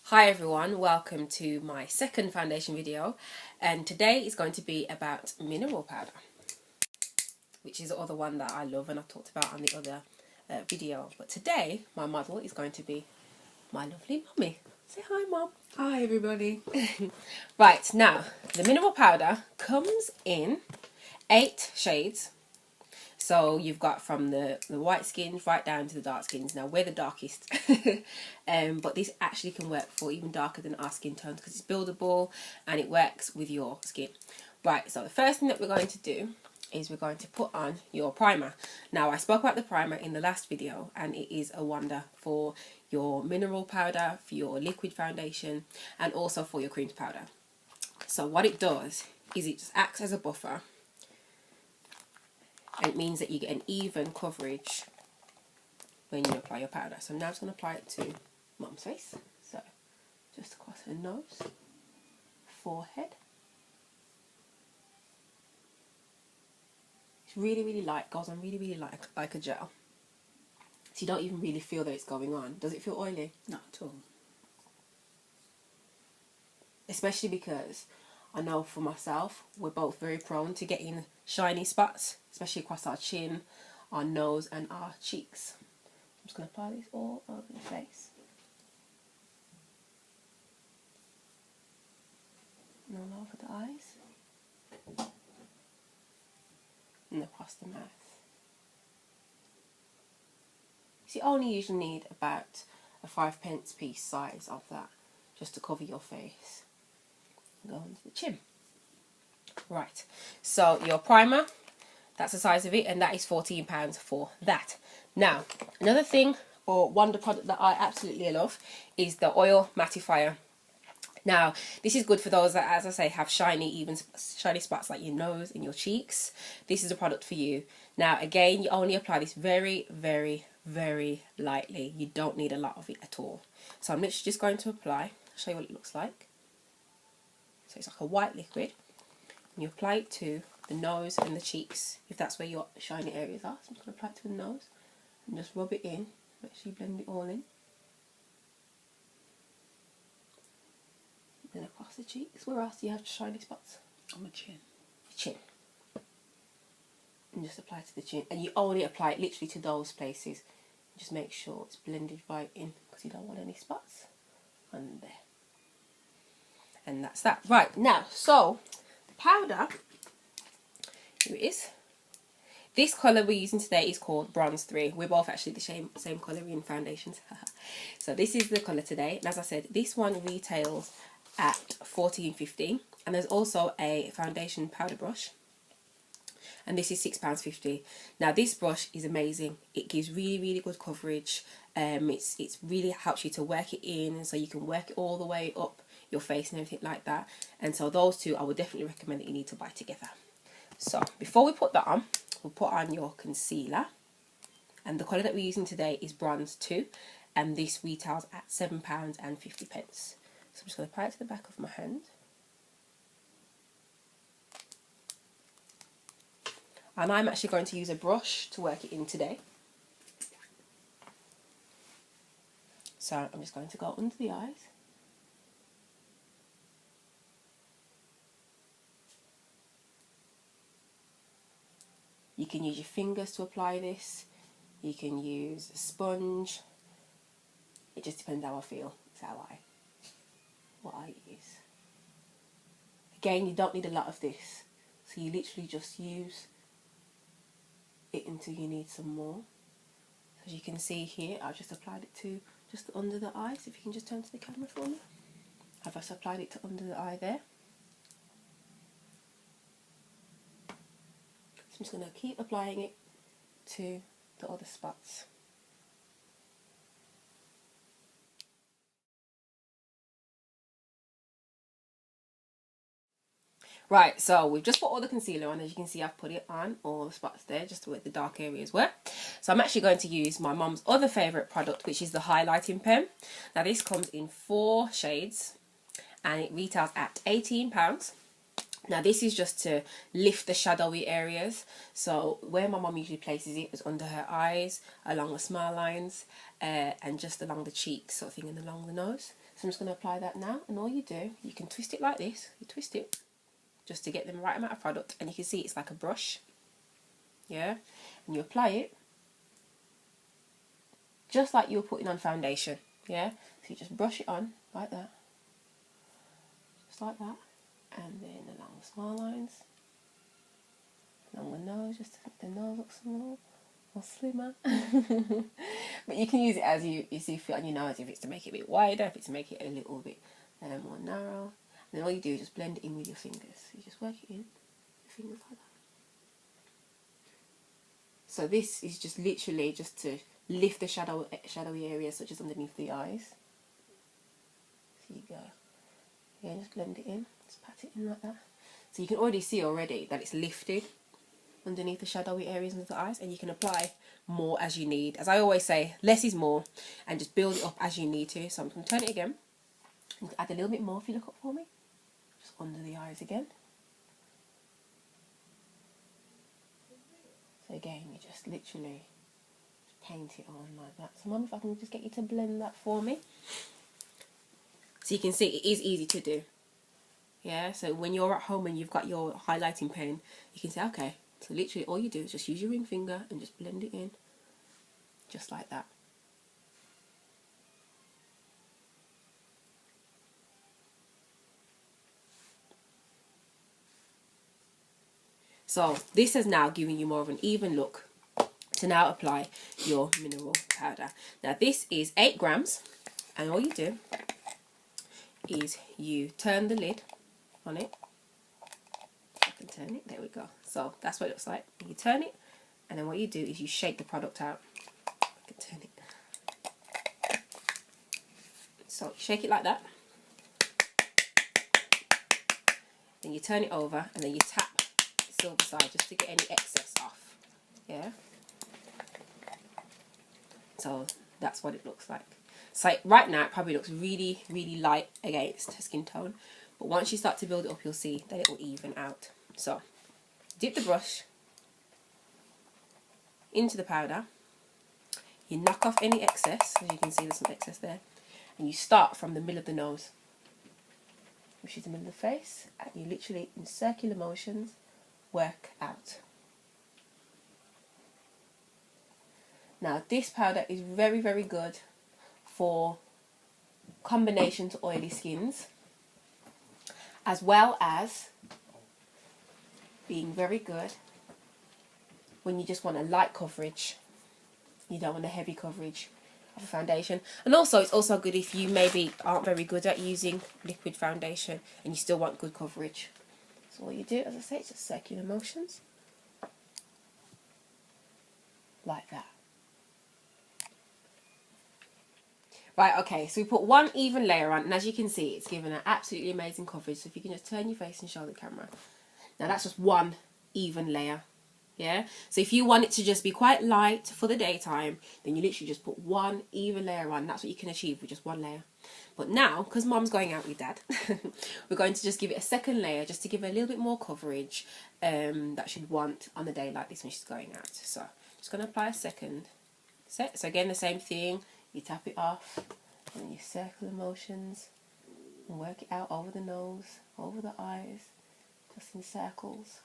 Hi everyone, welcome to my second foundation video, and today is going to be about mineral powder, which is the other one that I love and I talked about on the other video. But today my model is going to be my lovely mummy. Say hi, Mum. Hi everybody. Right, now the mineral powder comes in 8 shades. So you've got from the white skins right down to the dark skins. Now we're the darkest, but this actually can work for even darker than our skin tones because it's buildable and it works with your skin. Right, so the first thing that we're going to do is we're going to put on your primer. Now I spoke about the primer in the last video and it is a wonder for your mineral powder, for your liquid foundation, and also for your creams powder. So what it does is it just acts as a buffer. And it means that you get an even coverage when you apply your powder. So I'm now just going to apply it to Mum's face. So just across her nose, forehead. It's really light, goes on really light, like a gel. So you don't even really feel that it's going on. Does it feel oily? Not at all. Especially because I know for myself, we're both very prone to getting shiny spots, especially across our chin, our nose and our cheeks. I'm just going to apply this all over the face. And all over the eyes. And across the mouth. So you only usually need about a 5p piece size of that just to cover your face. Go onto the chin. Right, so your primer, that's the size of it, and that is £14 for that. Now, another thing or wonder product that I absolutely love is the oil mattifier. Now, this is good for those that, as I say, have shiny shiny spots like your nose and your cheeks. This is a product for you. Now, again, you only apply this very lightly. You don't need a lot of it at all. So I'm literally just going to apply. I'll show you what it looks like. So it's like a white liquid. And you apply it to the nose and the cheeks, if that's where your shiny areas are. So I'm just going to apply it to the nose and just rub it in. Make sure you blend it all in. Then across the cheeks. Where else do you have shiny spots? On my chin. Your chin. And just apply it to the chin. And you only apply it literally to those places. Just make sure it's blended right in because you don't want any spots on there. And that's that. Right, now, so the powder, here it is. This colour we're using today is called Bronze 3. We're both actually the same colour in foundations. So this is the colour today. And as I said, this one retails at $14.50. And there's also a foundation powder brush. And this is £6.50. Now this brush is amazing. It gives really good coverage. It's really helps you to work it in, so you can work it all the way up your face and everything like that. And so those two I would definitely recommend that you need to buy together. So before we put that on, we'll put on your concealer. And the colour that we're using today is Bronze 2. And this retails at £7.50. So I'm just going to apply it to the back of my hand. And I'm actually going to use a brush to work it in today. So I'm just going to go under the eyes. You can use your fingers to apply this. You can use a sponge. It just depends how I feel. It's what I use. Again, you don't need a lot of this. So you literally just use it until you need some more. As you can see here, I've just applied it to just under the eyes. If you can just turn to the camera for me. I've just applied it to under the eye there. So I'm just going to keep applying it to the other spots. Right, so we've just put all the concealer on. As you can see, I've put it on all the spots there, just where the dark areas were. So I'm actually going to use my mum's other favourite product, which is the highlighting pen. Now this comes in 4 shades and it retails at £18. Now this is just to lift the shadowy areas. So where my mum usually places it is under her eyes, along the smile lines, and just along the cheeks sort of thing, and along the nose. So I'm just going to apply that now, and all you do, you can twist it like this. You twist it just to get the right amount of product, and you can see it's like a brush. Yeah, and you apply it just like you were putting on foundation. Yeah, so you just brush it on like that, just like that, and then along the small lines, along the nose, just to make the nose look small or slimmer. But you can use it as you see fit on your nose, if it's to make it a bit wider, if it's to make it a little bit more narrow. And then all you do is just blend it in with your fingers. You just work it in with your fingers like that. So this is just literally just to lift the shadowy areas, such as underneath the eyes. So you go, yeah, just blend it in, just pat it in like that. So you can already see that it's lifted underneath the shadowy areas under the eyes, and you can apply more as you need. As I always say, less is more, and just build it up as you need to. So I'm going to turn it again and add a little bit more if you look up for me, just under the eyes again. So again, you just literally paint it on like that. So Mum, if I can just get you to blend that for me. So you can see it is easy to do. Yeah, so when you're at home and you've got your highlighting pen, you can say, okay, so literally all you do is just use your ring finger and just blend it in, just like that. So this has now given you more of an even look to now apply your mineral powder. Now this is 8 grams, and all you do is you turn the lid on it. I can turn it, there we go. So that's what it looks like. You turn it, and then what you do is you shake the product out. I can turn it. So you shake it like that. Then you turn it over, and then you tap the silver side just to get any excess off. Yeah. So that's what it looks like. So right now it probably looks really, really light against her skin tone, but once you start to build it up, you'll see that it will even out. So dip the brush into the powder, you knock off any excess, as you can see there's some excess there, and you start from the middle of the nose, which is the middle of the face, and you literally, in circular motions, work out. Now this powder is very, very good for combination to oily skins, as well as being very good when you just want a light coverage. You don't want a heavy coverage of a foundation. And also it's also good if you maybe aren't very good at using liquid foundation and you still want good coverage. So all you do, as I say, it's just circular motions like that. Right, okay, so we put one even layer on, and as you can see, it's given an absolutely amazing coverage. So if you can just turn your face and show the camera. Now that's just one even layer, yeah? So if you want it to just be quite light for the daytime, then you literally just put one even layer on. That's what you can achieve with just one layer. But now, because Mum's going out with Dad, we're going to just give it a second layer just to give her a little bit more coverage that she'd want on a day like this when she's going out. So I'm just going to apply a second set. So again, the same thing. You tap it off, and then you circle the motions and work it out over the nose, over the eyes, just in circles,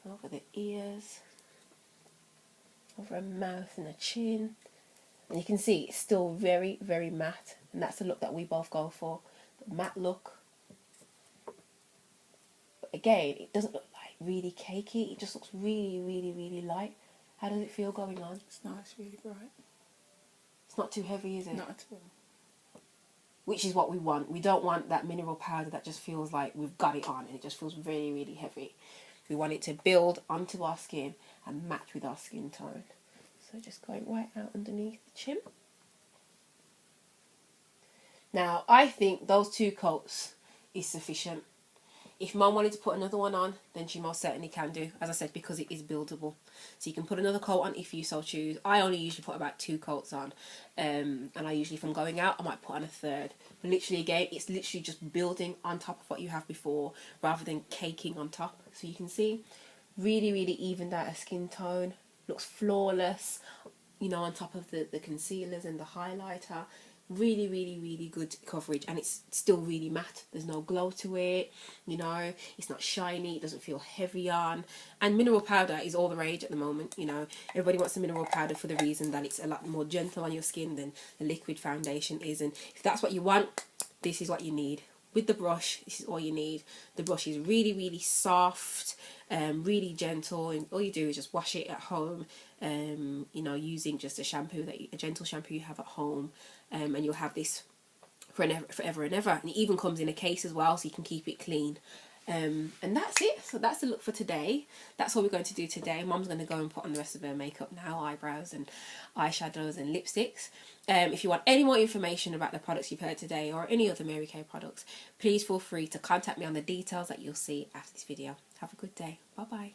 over the ears, over a mouth and a chin. And you can see it's still very, very matte, and that's the look that we both go for, the matte look. But again, it doesn't look like really cakey, it just looks really, really, really light. How does it feel going on? It's nice, really bright. It's not too heavy, is it? Not at all. Which is what we want. We don't want that mineral powder that just feels like we've got it on and it just feels really, really heavy. We want it to build onto our skin and match with our skin tone. So just going right out underneath the chin. Now, I think those 2 coats is sufficient. If Mum wanted to put another one on, then she most certainly can do, as I said, because it is buildable. So you can put another coat on if you so choose. I only usually put about 2 coats on, and I usually, if I'm going out, I might put on a third. But literally, again, it's literally just building on top of what you have before, rather than caking on top. So you can see, really, really evened out her skin tone. Looks flawless, you know, on top of the concealers and the highlighter. Really, really, really good coverage, and it's still really matte. There's no glow to it, you know, it's not shiny, it doesn't feel heavy on. And mineral powder is all the rage at the moment, you know. Everybody wants a mineral powder for the reason that it's a lot more gentle on your skin than the liquid foundation is. And if that's what you want, this is what you need. With the brush, this is all you need. The brush is really, really soft, really gentle, and all you do is just wash it at home, you know, using just a shampoo, a gentle shampoo you have at home, and you'll have this forever and ever. And it even comes in a case as well, so you can keep it clean. And that's it. So that's the look for today. That's what we're going to do today. Mom's going to go and put on the rest of her makeup now, eyebrows and eyeshadows and lipsticks. If you want any more information about the products you've heard today or any other MaryKay products, please feel free to contact me on the details that you'll see after this video. Have a good day. Bye bye.